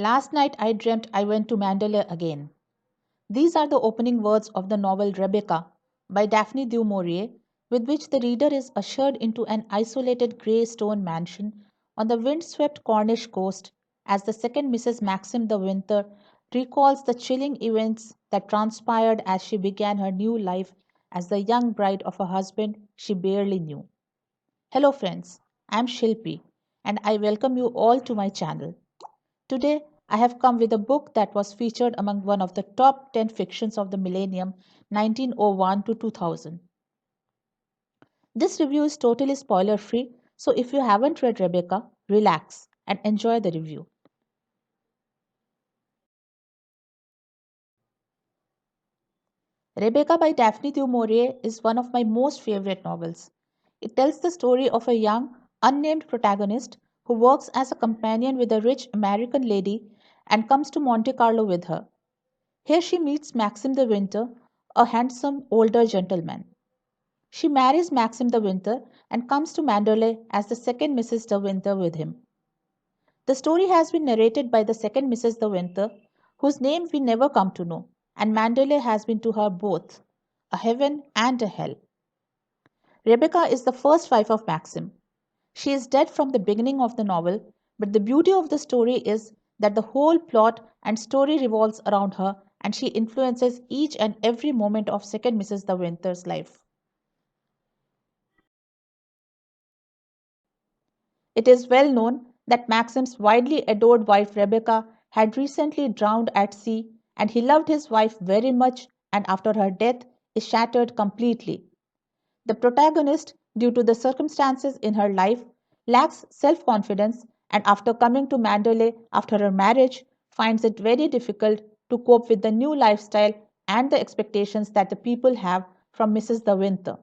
Last night I dreamt I went to Manderley again. These are the opening words of the novel Rebecca by Daphne Du Maurier, with which the reader is ushered into an isolated grey stone mansion on the windswept Cornish coast as the second Mrs. Maxim de Winter recalls the chilling events that transpired as she began her new life as the young bride of a husband she barely knew. Hello, friends. I'm Shilpi, and I welcome you all to my channel. Today, I have come with a book that was featured among one of the top 10 fictions of the millennium 1901 to 2000. This review is totally spoiler free, so if you haven't read Rebecca, relax and enjoy the review. Rebecca by Daphne Du Maurier is one of my most favorite novels. It tells the story of a young, unnamed protagonist who works as a companion with a rich American lady and comes to Monte Carlo with her. Here she meets Maxim de Winter, a handsome older gentleman. She marries Maxim de Winter and comes to Manderley as the second Mrs. de Winter with him. The story has been narrated by the second Mrs. de Winter, whose name we never come to know, and Manderley has been to her both a heaven and a hell. Rebecca is the first wife of Maxim. She is dead from the beginning of the novel, but the beauty of the story is that the whole plot and story revolves around her and she influences each and every moment of second Mrs. De Winter's life. It is well known that Maxim's widely adored wife Rebecca had recently drowned at sea, and he loved his wife very much and after her death is shattered completely. The protagonist, due to the circumstances in her life, lacks self confidence and after coming to Manderley after her marriage, finds it very difficult to cope with the new lifestyle and the expectations that the people have from Mrs. De Winter.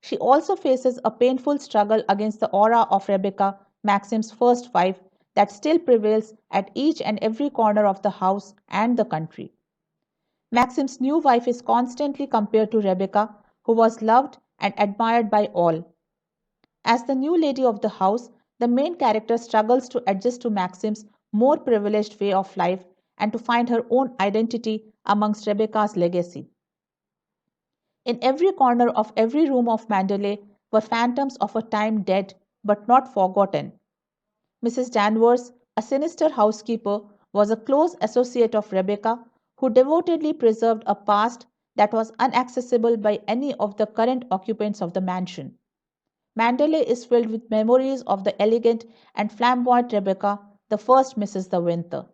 She also faces a painful struggle against the aura of Rebecca, Maxim's first wife, that still prevails at each and every corner of the house and the country. Maxim's new wife is constantly compared to Rebecca, who was loved and admired by all. As the new lady of the house, the main character struggles to adjust to Maxim's more privileged way of life and to find her own identity amongst Rebecca's legacy. In every corner of every room of Manderley were phantoms of a time dead but not forgotten. Mrs. Danvers, a sinister housekeeper, was a close associate of Rebecca, who devotedly preserved a past that was inaccessible by any of the current occupants of the mansion. Manderley is filled with memories of the elegant and flamboyant Rebecca, the first Mrs. De Winter.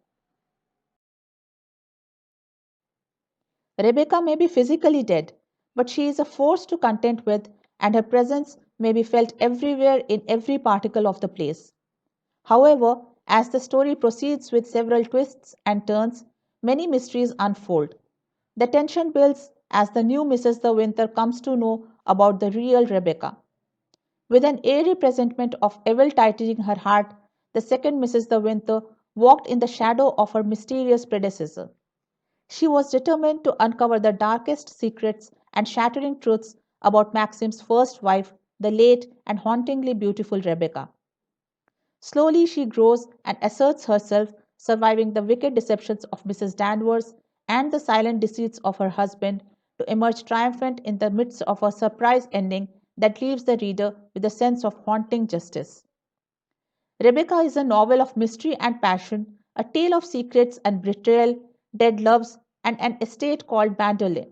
Rebecca may be physically dead, but she is a force to contend with, and her presence may be felt everywhere in every particle of the place. However, as the story proceeds with several twists and turns, many mysteries unfold. The tension builds as the new Mrs. De Winter comes to know about the real Rebecca. With an airy presentiment of evil tightening her heart, the second Mrs. De Winter walked in the shadow of her mysterious predecessor. She was determined to uncover the darkest secrets and shattering truths about Maxim's first wife, the late and hauntingly beautiful Rebecca. Slowly she grows and asserts herself, surviving the wicked deceptions of Mrs. Danvers and the silent deceits of her husband, to emerge triumphant in the midst of a surprise ending that leaves the reader with a sense of haunting justice. Rebecca is a novel of mystery and passion, a tale of secrets and betrayal, dead loves, and an estate called Manderley.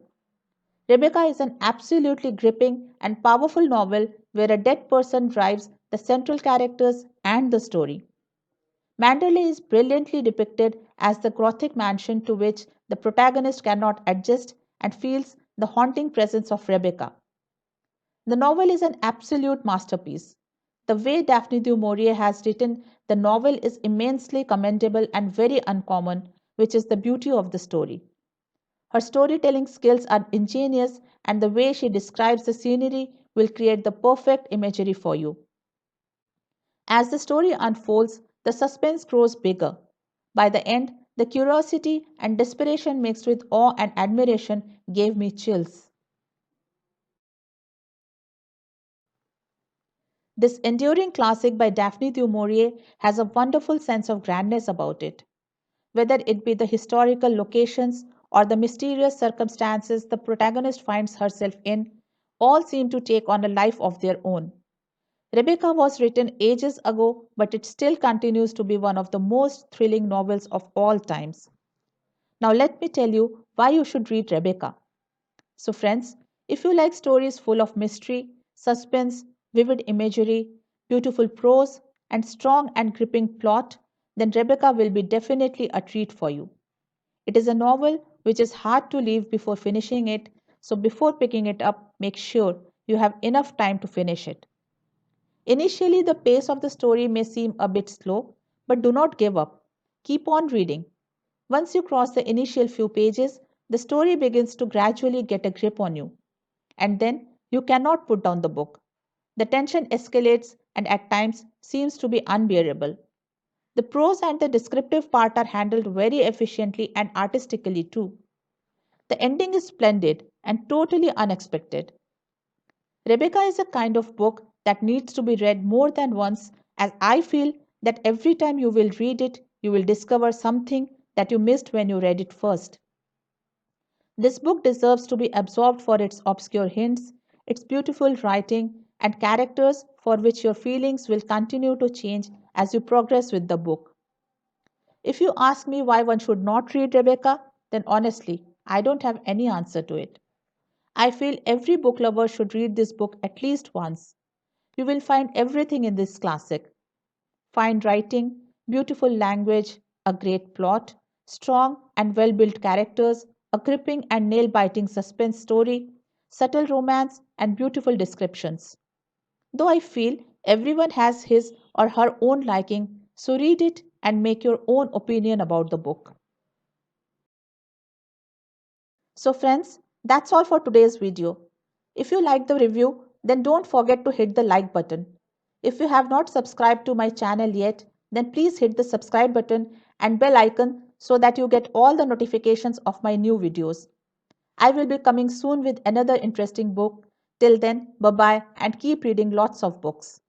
Rebecca is an absolutely gripping and powerful novel where a dead person drives the central characters and the story. Manderley is brilliantly depicted as the Gothic mansion to which the protagonist cannot adjust and feels the haunting presence of Rebecca. The novel is an absolute masterpiece. The way Daphne du Maurier has written the novel is immensely commendable and very uncommon, which is the beauty of the story. Her storytelling skills are ingenious, and the way she describes the scenery will create the perfect imagery for you. As the story unfolds, the suspense grows bigger. By the end, the curiosity and desperation mixed with awe and admiration gave me chills. This enduring classic by Daphne du Maurier has a wonderful sense of grandness about it. Whether it be the historical locations or the mysterious circumstances the protagonist finds herself in, all seem to take on a life of their own. Rebecca was written ages ago, but it still continues to be one of the most thrilling novels of all times. Now, let me tell you why you should read Rebecca. So, friends, if you like stories full of mystery, suspense, vivid imagery, beautiful prose, and strong and gripping plot, then Rebecca will be definitely a treat for you. It is a novel which is hard to leave before finishing it, so before picking it up, make sure you have enough time to finish it. Initially, the pace of the story may seem a bit slow, but do not give up. Keep on reading. Once you cross the initial few pages, the story begins to gradually get a grip on you, and then you cannot put down the book. The tension escalates and at times seems to be unbearable. The prose and the descriptive part are handled very efficiently and artistically too. The ending is splendid and totally unexpected. Rebecca is a kind of book that needs to be read more than once, as I feel that every time you will read it, you will discover something that you missed when you read it first. This book deserves to be absorbed for its obscure hints, its beautiful writing, and characters for which your feelings will continue to change as you progress with the book. If you ask me why one should not read Rebecca, then honestly, I don't have any answer to it. I feel every book lover should read this book at least once. You will find everything in this classic: fine writing, beautiful language, a great plot, strong and well built characters, a gripping and nail biting suspense story, subtle romance, and beautiful descriptions. Though I feel everyone has his or her own liking, so read it and make your own opinion about the book. So, friends, that's all for today's video. If you liked the review, then don't forget to hit the like button. If you have not subscribed to my channel yet, then please hit the subscribe button and bell icon so that you get all the notifications of my new videos. I will be coming soon with another interesting book. Till then, bye bye and keep reading lots of books.